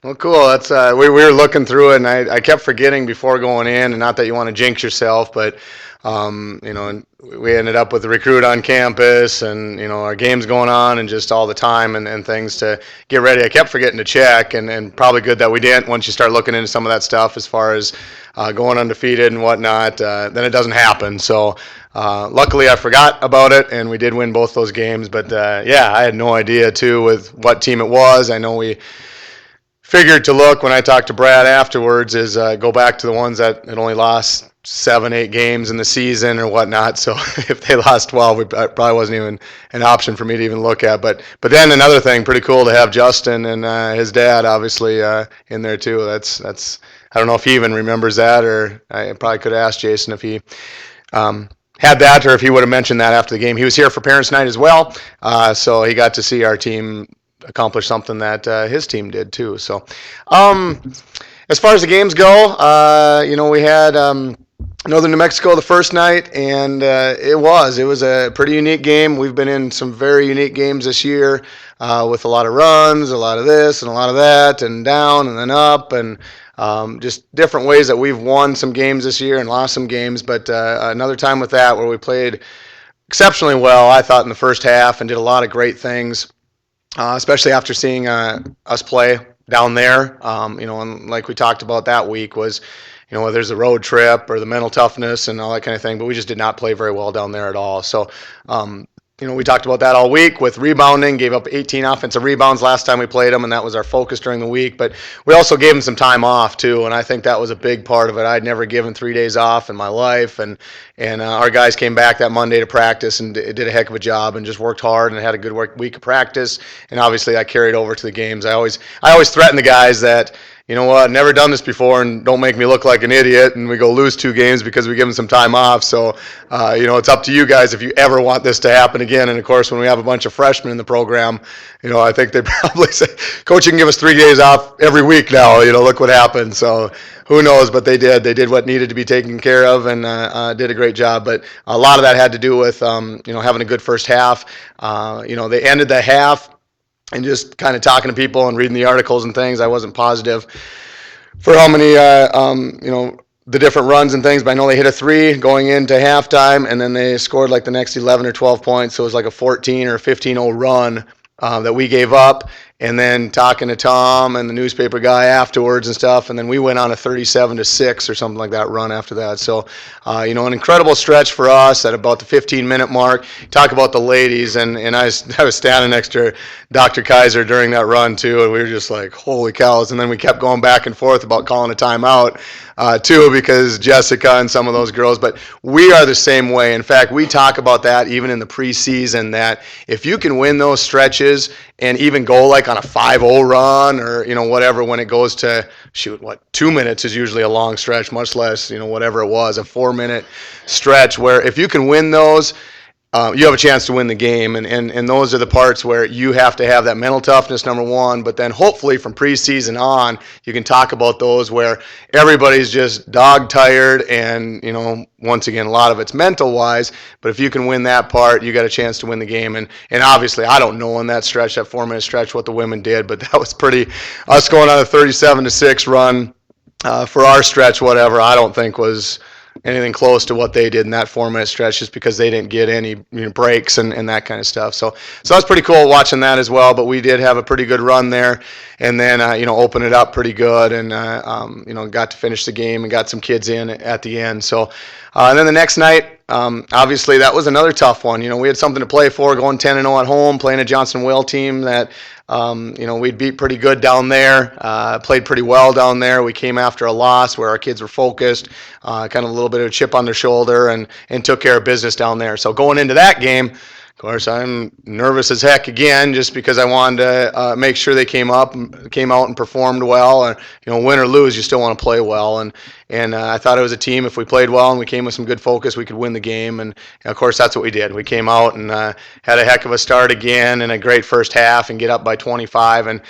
Well, cool. That's we were looking through it, and I kept forgetting before going in, and not that you want to jinx yourself, but and we ended up with a recruit on campus, and our games going on, and just all the time and things to get ready. I kept forgetting to check, and probably good that we didn't. Once you start looking into some of that stuff, as far as going undefeated and whatnot, then it doesn't happen. So. Luckily, I forgot about it, and we did win both those games. But yeah, I had no idea too with what team it was. I know we figured to look when I talked to Brad afterwards is go back to the ones that had only lost 7, 8 games in the season or whatnot. So if they lost 12, it probably wasn't even an option for me to even look at. But then another thing, pretty cool to have Justin and his dad obviously in there too. That's I don't know if he even remembers that, or I probably could have asked Jason if he had that, or if he would have mentioned that after the game. He was here for Parents' Night as well, so he got to see our team accomplish something that his team did too. So, as far as the games go, we had Northern New Mexico the first night, and it was a pretty unique game. We've been in some very unique games this year with a lot of runs, a lot of this and a lot of that, and down and then up, and just different ways that we've won some games this year and lost some games. But another time with that where we played exceptionally well, I thought, in the first half, and did a lot of great things. Especially after seeing us play down there, and like we talked about that week was, whether there's a road trip or the mental toughness and all that kind of thing, but we just did not play very well down there at all. So, we talked about that all week with rebounding, gave up 18 offensive rebounds last time we played them, and that was our focus during the week. But we also gave them some time off, too, and I think that was a big part of it. I'd never given 3 days off in my life, and our guys came back that Monday to practice and did a heck of a job and just worked hard and had a good week of practice, and obviously that carried over to the games. I always threaten the guys that, you know what, never done this before, and don't make me look like an idiot, and we go lose 2 games because we give them some time off. So, it's up to you guys if you ever want this to happen again. And, of course, when we have a bunch of freshmen in the program, I think they probably say, Coach, you can give us 3 days off every week now. Look what happened. So who knows, but they did. They did what needed to be taken care of, and did a great job. But a lot of that had to do with, having a good first half. They ended the half, and just kind of talking to people and reading the articles and things, I wasn't positive for how many, the different runs and things, but I know they hit a 3 going into halftime, and then they scored like the next 11 or 12 points, so it was like a 14 or 15-0 run that we gave up. And then talking to Tom and the newspaper guy afterwards and stuff, and then we went on a 37-6 or something like that run after that. So, an incredible stretch for us at about the 15-minute mark. Talk about the ladies, and I was standing next to Dr. Kaiser during that run too, and we were just like, holy cows. And then we kept going back and forth about calling a timeout too, because Jessica and some of those girls, but we are the same way. In fact, we talk about that even in the preseason, that if you can win those stretches and even go like on a 5-0 run, or whatever, when it goes to 2 minutes is usually a long stretch, much less whatever it was, a 4-minute stretch, where if you can win those, you have a chance to win the game, and those are the parts where you have to have that mental toughness, number one, but then hopefully from preseason on, you can talk about those where everybody's just dog tired, and once again, a lot of it's mental wise, but if you can win that part, you got a chance to win the game. And obviously, I don't know in that stretch, that 4-minute stretch, what the women did, but that was pretty, us going on a 37-6 run for our stretch, whatever, I don't think was anything close to what they did in that 4-minute stretch, just because they didn't get any breaks and that kind of stuff. So that's pretty cool watching that as well. But we did have a pretty good run there, and then open it up pretty good, and got to finish the game and got some kids in at the end. So and then the next night, obviously that was another tough one. We had something to play for, going 10-0 at home, playing a Johnson Will team that we'd beat pretty good down there, played pretty well down there. We came after a loss where our kids were focused, kind of a little bit of a chip on their shoulder, and took care of business down there. So going into that game, of course, I'm nervous as heck again, just because I wanted to make sure they came out and performed well. And win or lose, you still want to play well. And I thought it was a team. If we played well and we came with some good focus, we could win the game. And of course, that's what we did. We came out and had a heck of a start again, and a great first half, and get up by 25. And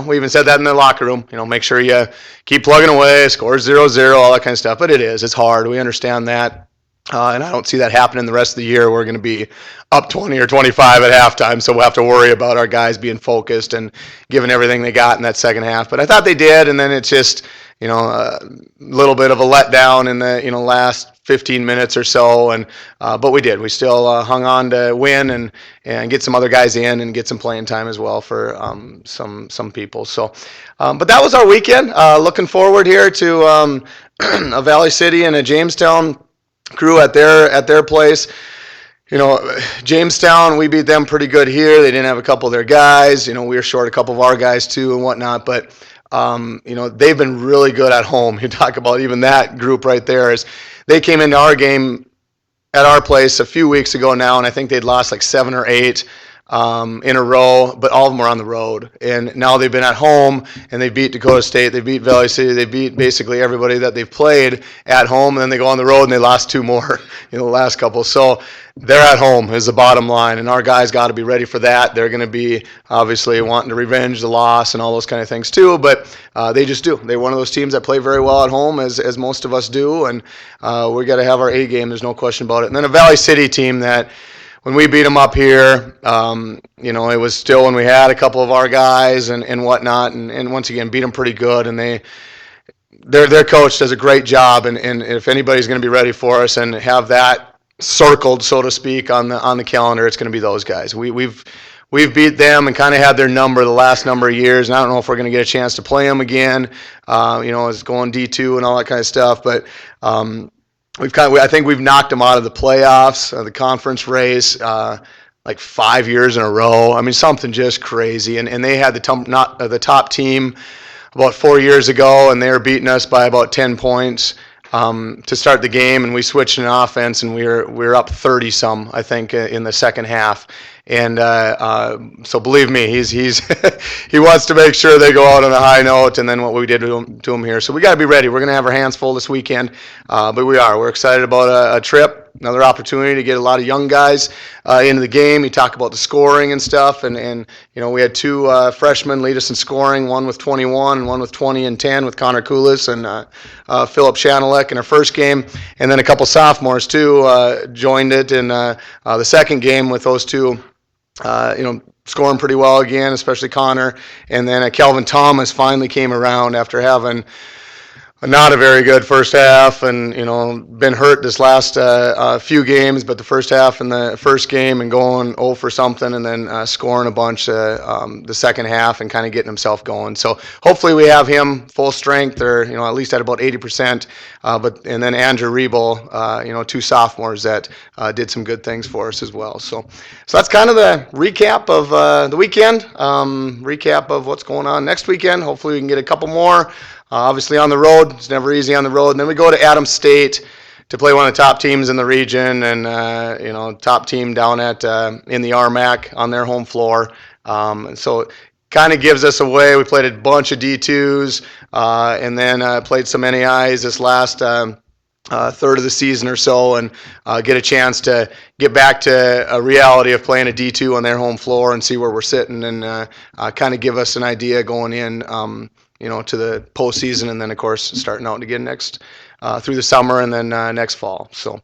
we even said that in the locker room. Make sure you keep plugging away, score 0-0, all that kind of stuff. But it's hard. We understand that. And I don't see that happening the rest of the year. We're going to be up 20 or 25 at halftime, so we'll have to worry about our guys being focused and giving everything they got in that second half. But I thought they did, and then it's just, a little bit of a letdown in the, last 15 minutes or so. And but we did. We still hung on to win and get some other guys in and get some playing time as well for some people. So, but that was our weekend. Looking forward here to a Valley City and a Jamestown crew at their place. Jamestown, we beat them pretty good here. They didn't have a couple of their guys. We were short a couple of our guys too and whatnot. But they've been really good at home. You talk about even that group right there. Is they came into our game at our place a few weeks ago now, and I think they'd lost like 7 or 8 in a row, but all of them were on the road. And now they've been at home, and they beat Dakota State, they beat Valley City, they beat basically everybody that they've played at home, and then they go on the road and they lost 2 more the last couple. So they're at home is the bottom line, and our guys got to be ready for that. They're going to be obviously wanting to revenge the loss and all those kind of things too, but they just do. They're one of those teams that play very well at home, as most of us do, and we got to have our A game. There's no question about it. And then a Valley City team that when we beat them up here, it was still when we had a couple of our guys and whatnot, and once again beat them pretty good, and their coach does a great job, and if anybody's going to be ready for us and have that circled, so to speak, on the calendar, it's going to be those guys. We've beat them and kind of had their number the last number of years, and I don't know if we're going to get a chance to play them again. It's going D2 and all that kind of stuff, but I think we've knocked them out of the playoffs, the conference race, like 5 years in a row. I mean, something just crazy. And they had the top team about 4 years ago, and they were beating us by about 10 points to start the game. And we switched an offense, and we were up 30-some, I think, in the second half. And so believe me, he's he wants to make sure they go out on a high note, and then what we did to him here. So we got to be ready. We're going to have our hands full this weekend, but we're excited about a trip, another opportunity to get a lot of young guys into the game. You talk about the scoring and stuff, and we had 2 freshmen lead us in scoring, one with 21 and one with 20 and 10 with Connor Koulis and Philip Chanelek in our first game, and then a couple sophomores too joined it in the second game with those 2. Scoring pretty well again, especially Connor. And then Kelvin Thomas finally came around after having not a very good first half and, been hurt this last few games, but the first half in the first game and going 0 for something and then scoring a bunch the second half and kind of getting himself going. So hopefully we have him full strength or, at least at about 80%. And then Andrew Riebel, 2 sophomores that did some good things for us as well. So that's kind of the recap of the weekend, recap of what's going on next weekend. Hopefully we can get a couple more. Obviously on the road, it's never easy on the road. And then we go to Adams State to play one of the top teams in the region and, top team down at in the RMAC on their home floor. And so it kind of gives us away. We played a bunch of D2s and then played some NAIs this last third of the season or so and get a chance to get back to a reality of playing a D2 on their home floor and see where we're sitting and kind of give us an idea going in to the postseason, and then of course starting out again next through the summer and then next fall. So,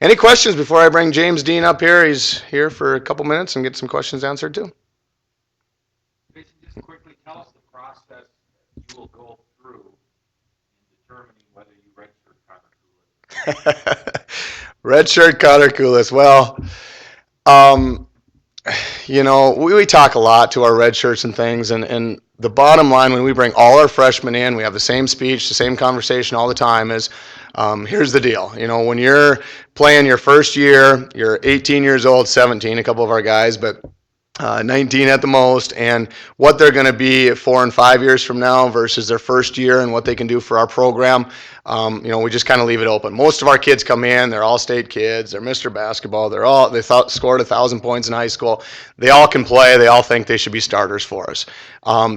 any questions before I bring James Dean up here? He's here for a couple minutes and get some questions answered too. Just quickly tell us the process you will go through in determining whether you redshirt Connor Koulis. Redshirt Connor Koulis. Well, we talk a lot to our red shirts and things, and the bottom line when we bring all our freshmen in, we have the same speech, the same conversation all the time is, here's the deal. When you're playing your first year, you're 18 years old, 17, a couple of our guys, but 19 at the most, and what they're going to be 4 and 5 years from now versus their first year and what they can do for our program. We just kind of leave it open. Most of our kids come in, they're all state kids, they're Mr. Basketball, scored 1,000 points in high school. They all can play, they all think they should be starters for us.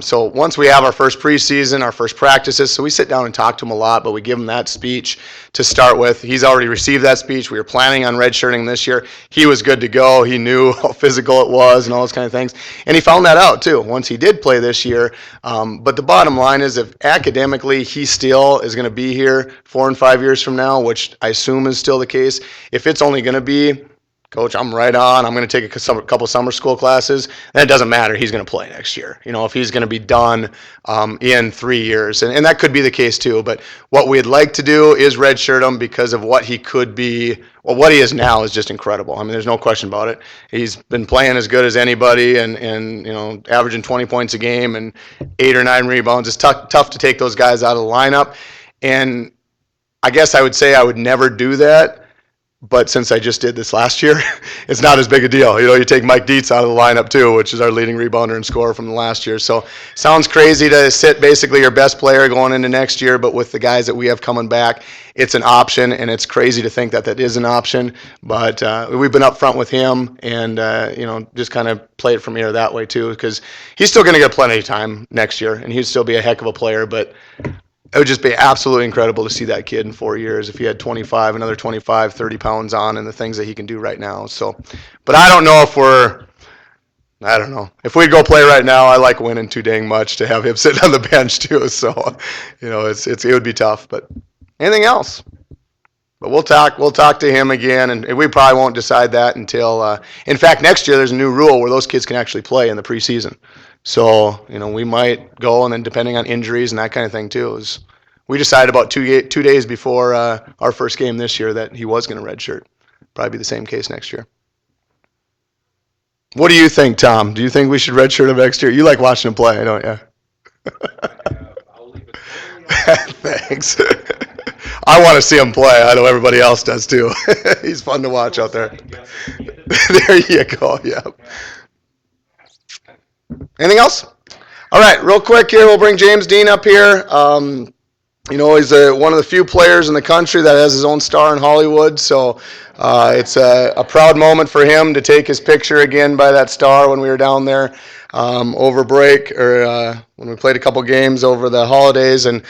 So once we have our first preseason, our first practices, so we sit down and talk to them a lot, but we give them that speech to start with. He's already received that speech. We were planning on redshirting this year. He was good to go. He knew how physical it was and all those kind of things. And he found that out too once he did play this year. But the bottom line is if academically he still is going to be here year, 4 and 5 years from now, which I assume is still the case, if it's only going to be, Coach, I'm right on. I'm going to take a couple summer school classes. Then it doesn't matter. He's going to play next year. If he's going to be done in 3 years, and that could be the case too. But what we'd like to do is redshirt him because of what he could be. Well, what he is now is just incredible. I mean, there's no question about it. He's been playing as good as anybody, and averaging 20 points a game and 8 or 9 rebounds. It's tough to take those guys out of the lineup, and I guess I would say I would never do that. But since I just did this last year, it's not as big a deal. You take Mike Dietz out of the lineup too, which is our leading rebounder and scorer from the last year. So sounds crazy to sit basically your best player going into next year, but with the guys that we have coming back, it's an option, and it's crazy to think that is an option. But we've been up front with him, and just kind of play it from here that way too, because he's still going to get plenty of time next year, and he'd still be a heck of a player. But it would just be absolutely incredible to see that kid in 4 years if he had 25, another 25, 30 pounds on, and the things that he can do right now. So, but I don't know if we'd go play right now. I like winning too dang much to have him sitting on the bench too. So, it would be tough. But anything else? But we'll talk to him again, and we probably won't decide that until. In fact, next year there's a new rule where those kids can actually play in the preseason. So we might go, and then depending on injuries and that kind of thing too, we decided about 2 days before our first game this year that he was going to redshirt. Probably be the same case next year. What do you think, Tom? Do you think we should redshirt him next year? You like watching him play, don't you? I'll leave it totally Thanks. I want to see him play. I know everybody else does too. He's fun to watch out there. There you go. Yeah. Anything else? All right, real quick here, we'll bring James Dean up here. He's one of the few players in the country that has his own star in Hollywood, so it's a proud moment for him to take his picture again by that star when we were down there over break, or when we played a couple games over the holidays. And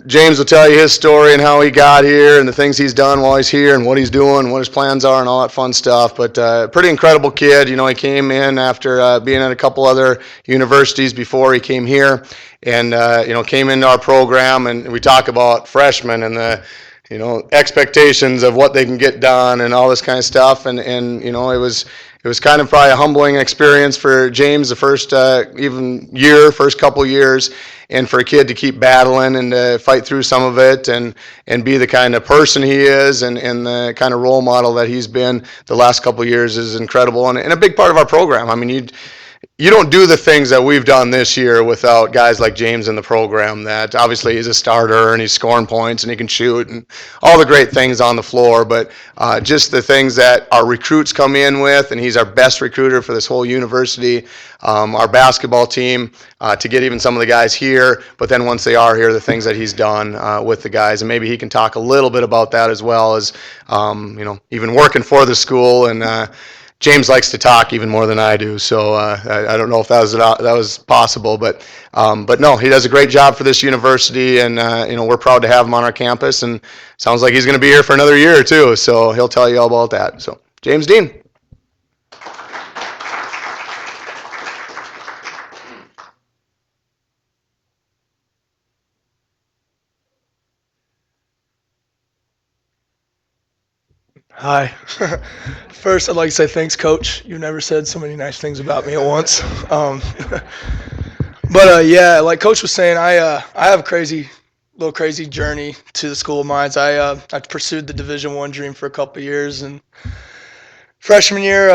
James will tell you his story and how he got here and the things he's done while he's here and what he's doing, what his plans are, and all that fun stuff. But pretty incredible kid. He came in after being at a couple other universities before he came here, and came into our program. And we talk about freshmen and the expectations of what they can get done and all this kind of stuff. And it was kind of probably a humbling experience for James the first first couple years, and for a kid to keep battling and to fight through some of it and be the kind of person he is and the kind of role model that he's been the last couple years is incredible and a big part of our program. I mean, you don't do the things that we've done this year without guys like James in the program. That obviously he's a starter and he's scoring points and he can shoot and all the great things on the floor, but just the things that our recruits come in with, and he's our best recruiter for this whole university, our basketball team, to get even some of the guys here, but then once they are here, the things that he's done with the guys, and maybe he can talk a little bit about that as well as, even working for the school. And James likes to talk even more than I do, so I don't know if that was possible, but no, he does a great job for this university, and we're proud to have him on our campus, and sounds like he's going to be here for another year or two, so he'll tell you all about that. So, James Dean. Hi. First, I'd like to say thanks, Coach. You've never said so many nice things about me at once. Yeah, like Coach was saying, I have a little crazy journey to the School of Mines. I pursued the Division I dream for a couple of years, and freshman year,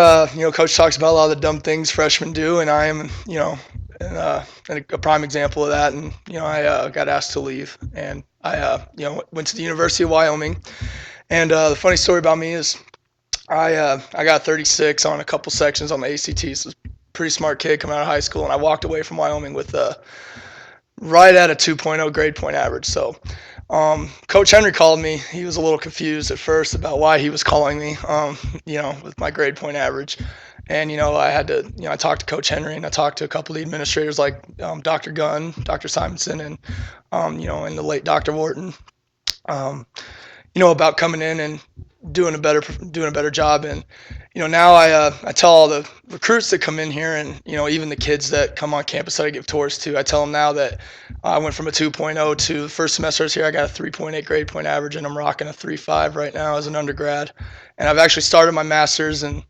Coach talks about a lot of the dumb things freshmen do, and I am, and a prime example of that. And I got asked to leave, and I went to the University of Wyoming. And the funny story about me is I got 36 on a couple sections on the ACT. So pretty smart kid coming out of high school, and I walked away from Wyoming with right at a 2.0 grade point average. So Coach Henry called me. He was a little confused at first about why he was calling me, with my grade point average. And, I had to, I talked to Coach Henry, and I talked to a couple of the administrators like Dr. Gunn, Dr. Simonson, and, and the late Dr. Wharton. about coming in and doing a better job. And now I tell all the recruits that come in here, and even the kids that come on campus that I give tours to, I tell them now that I went from a 2.0 to the first semester I was here, I got a 3.8 grade point average, and I'm rocking a 3.5 right now as an undergrad. And I've actually started my master's, and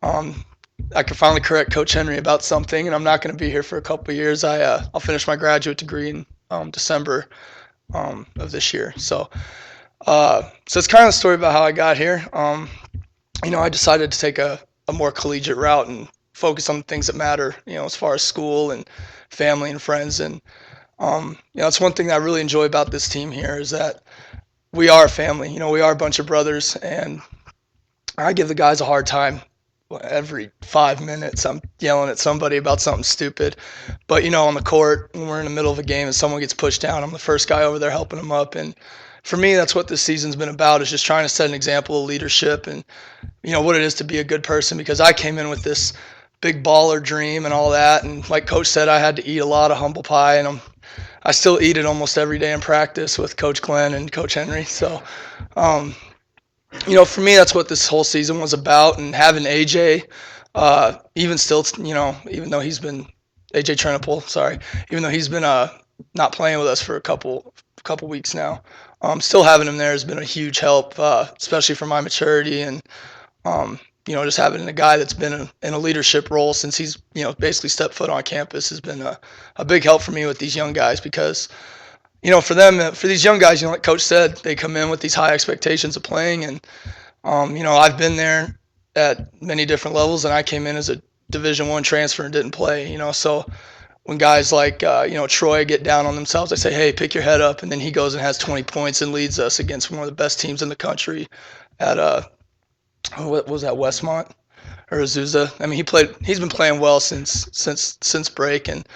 I can finally correct Coach Henry about something, and I'm not going to be here for a couple of years. I'll finish my graduate degree in December of this year. So it's kind of the story about how I got here. I decided to take a more collegiate route and focus on the things that matter, as far as school and family and friends. And, it's one thing that I really enjoy about this team here is that we are a family. We are a bunch of brothers, and I give the guys a hard time every 5 minutes. I'm yelling at somebody about something stupid. But, on the court, when we're in the middle of a game and someone gets pushed down, I'm the first guy over there helping them up. And for me, that's what this season's been about, is just trying to set an example of leadership and, what it is to be a good person, because I came in with this big baller dream and all that. And like Coach said, I had to eat a lot of humble pie, and I still eat it almost every day in practice with Coach Glenn and Coach Henry. So, for me, that's what this whole season was about. And having AJ, even still, even though he's been AJ Trenopole, sorry, even though he's been not playing with us for a couple weeks now, still having him there has been a huge help, especially for my maturity and just having a guy that's been in a leadership role since he's basically stepped foot on campus has been a big help for me with these young guys, because for these young guys, like Coach said, they come in with these high expectations of playing. And, I've been there at many different levels, and I came in as a Division I transfer and didn't play, so when guys like, Troy get down on themselves, I say, hey, pick your head up. And then he goes and has 20 points and leads us against one of the best teams in the country at, what was that, Westmont or Azusa? I mean, he's been playing well since break. And,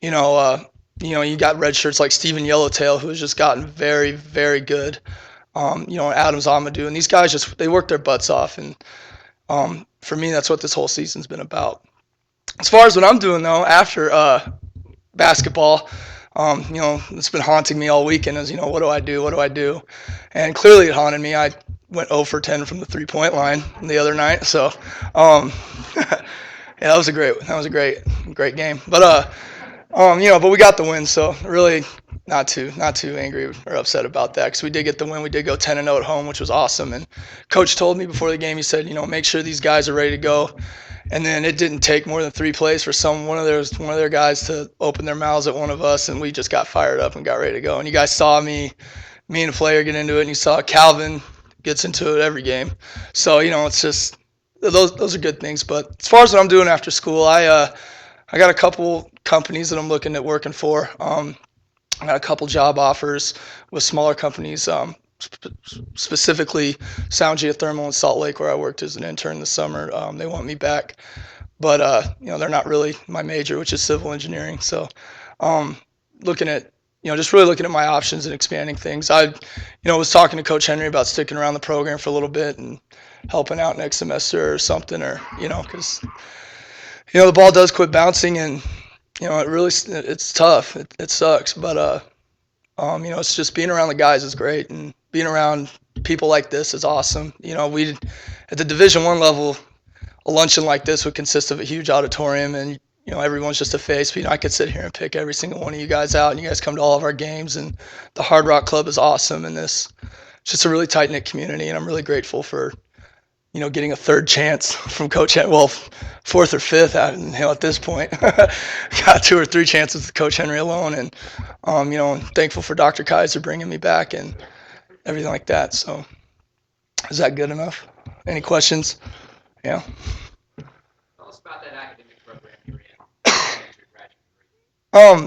you got red shirts like Steven Yellowtail, who has just gotten very, very good. Adams Amadou, and these guys they work their butts off. And for me, that's what this whole season's been about. As far as what I'm doing though after basketball, it's been haunting me all weekend. Is what do I do? What do I do? And clearly it haunted me. I went 0 for 10 from the 3-point line the other night. So, yeah, that was a great game. But but we got the win, so really not too angry or upset about that, because we did get the win. We did go 10-0 at home, which was awesome. And Coach told me before the game, he said, make sure these guys are ready to go. And then it didn't take more than 3 plays for one of their guys to open their mouths at one of us, and we just got fired up and got ready to go. And you guys saw me and the player get into it, and you saw Calvin gets into it every game. So it's just those are good things. But as far as what I'm doing after school, I got a couple companies that I'm looking at working for. I got a couple job offers with smaller companies, specifically Sound Geothermal in Salt Lake, where I worked as an intern this summer. They want me back, but they're not really my major, which is civil engineering. So, looking at just really looking at my options and expanding things. I was talking to Coach Henry about sticking around the program for a little bit and helping out next semester or something, or because the ball does quit bouncing, and it's tough. It sucks, but it's just being around the guys is great, and being around people like this is awesome. We at the Division I level, a luncheon like this would consist of a huge auditorium, and everyone's just a face. But, I could sit here and pick every single one of you guys out, and you guys come to all of our games, and the Hard Rock Club is awesome, and it's just a really tight knit community, and I'm really grateful for getting a third chance from Coach Henry. Well, fourth or fifth, at this point. Got 2 or 3 chances with Coach Henry alone, and thankful for Dr. Kaiser bringing me back and everything like that. So, is that good enough? Any questions? Yeah. Tell us about that academic program you're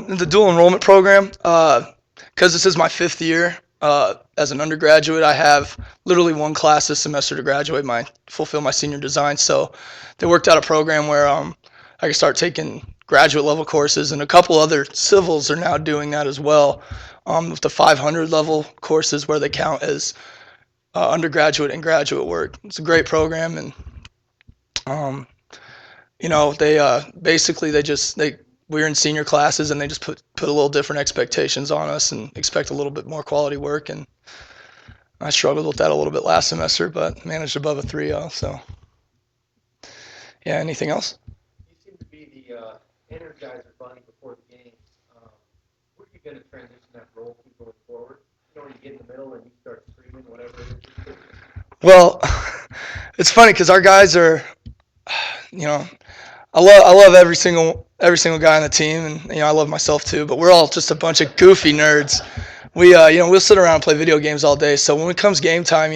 in. The dual enrollment program, because this is my 5th year as an undergraduate, I have literally 1 class this semester to graduate fulfill my senior design. So they worked out a program where I can start taking graduate level courses, and a couple other civils are now doing that as well, with the 500 level courses where they count as undergraduate and graduate work. It's a great program, and they basically we're in senior classes, and they just put a little different expectations on us and expect a little bit more quality work. And I struggled with that a little bit last semester, but managed above a 3.0. So, yeah. Anything else? You seem to be the energizer bunny before the games. Where are you going to transition that role to going forward? You know, when you get in the middle and you start screaming, whatever it is. Well, it's funny because our guys are, you know, I love every single guy on the team, and I love myself too. But we're all just a bunch of goofy nerds. We'll sit around and play video games all day. So when it comes game time,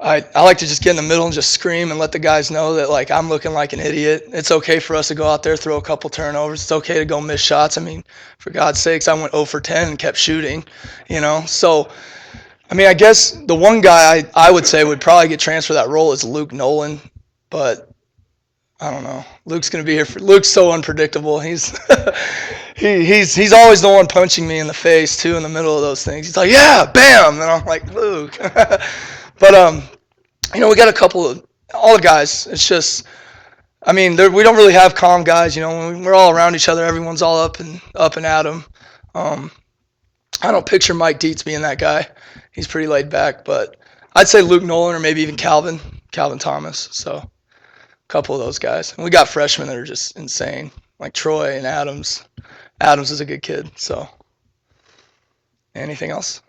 I like to just get in the middle and just scream and let the guys know that like I'm looking like an idiot. It's okay for us to go out there, throw a couple turnovers. It's okay to go miss shots. I mean, for God's sakes, I went 0 for 10 and kept shooting. So I mean, I guess the one guy I would say would probably get transferred to that role is Luke Nolan, but I don't know. Luke's gonna be here. Luke's so unpredictable. He's he's always the one punching me in the face too in the middle of those things. He's like, yeah, bam, and I'm like, Luke. But we got a couple of all the guys. It's just, I mean, we don't really have calm guys. We're all around each other. Everyone's all up and at 'em. I don't picture Mike Dietz being that guy. He's pretty laid back, but I'd say Luke Nolan or maybe even Calvin Thomas. So a couple of those guys. And we got freshmen that are just insane, like Troy and Adams. Adams is a good kid. So anything else?